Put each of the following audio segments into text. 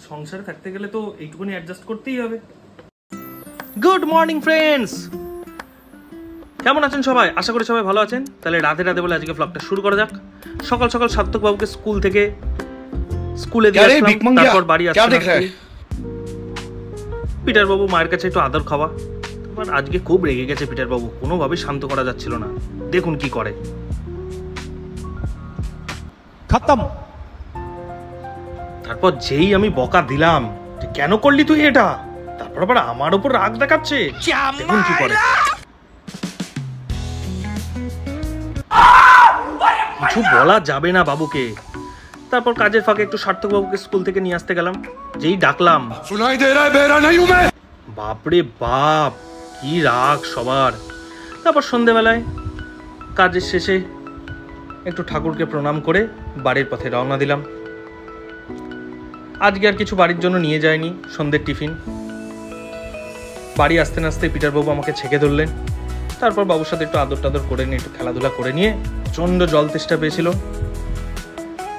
সংসারে থাকতে গেলে তো এইটুকুনি অ্যাডজাস্ট করতেই হবে। গুড মর্নিং ফ্রেন্ডস, কেমন আছেন সবাই? আশা করি সবাই ভালো আছেন। তাহলে রাধে রাধে বলে আজকে ব্লগটা শুরু করা যাক। সকাল সকাল সার্থক বাবুকে স্কুলে দিয়ে আসলাম, তারপর বাড়ি আসলাম। পিটার বাবু মায়ের কাছে একটু আদর খাওয়া। এবার আজকে খুব রেগে গেছে পিটার বাবু, কোনোভাবে শান্ত করা যাচ্ছিল না। দেখুন কি করে। খতম। তারপর যেই আমি বকা দিলাম যে কেন করলি তুই এটা, তারপর আবার আমার উপর রাগ দেখাচ্ছে। দেখুন কি করে। কিছু বলা যাবে না বাবুকে। তারপর কাজের ফাঁকে একটু সার্থক বাবুকে স্কুল থেকে নিয়ে আসতে গেলাম। যেই ডাকলাম, বাপরে বাপ কি রাগ সবার। তারপর সন্ধেবেলায় কাজের শেষে একটু ঠাকুরকে প্রণাম করে বাড়ির পথে রওনা দিলাম। আজকে আর কিছু বাড়ির জন্য নিয়ে যায়নি, সন্ধ্যের টিফিন। বাড়ি আসতে না আসতে পিটার বাবু আমাকে ছেঁকে ধরলেন। তারপর বাবুর সাথে একটু আদর টাদর করে নিয়ে একটু খেলাধুলা করে নিয়ে প্রচণ্ড জল তেষ্টা পেয়েছিল,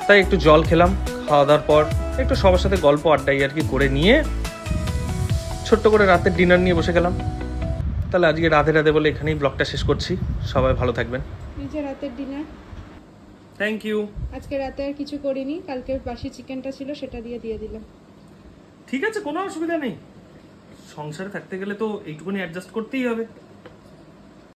তাই একটু জল খেলাম। খাওয়া দাওয়ার পর একটু সবার সাথে গল্প আড্ডাই আর কি করে নিয়ে ছোট্ট করে রাতের ডিনার নিয়ে বসে গেলাম। তাহলে আজকে রাধে রাধে বলে এখানেই ব্লগটা শেষ করছি। সবাই ভালো থাকবেন। এই যে রাতের ডিনার। Thank you. আজকে রাতে আর কিছু করিনি, কালকে বাসি চিকেনটা ছিল সেটা দিয়ে দিলাম। ঠিক আছে, কোনো অসুবিধা নেই। সংসারে থাকতে গেলে তো এইটুকুনি অ্যাডজাস্ট করতেই হবে।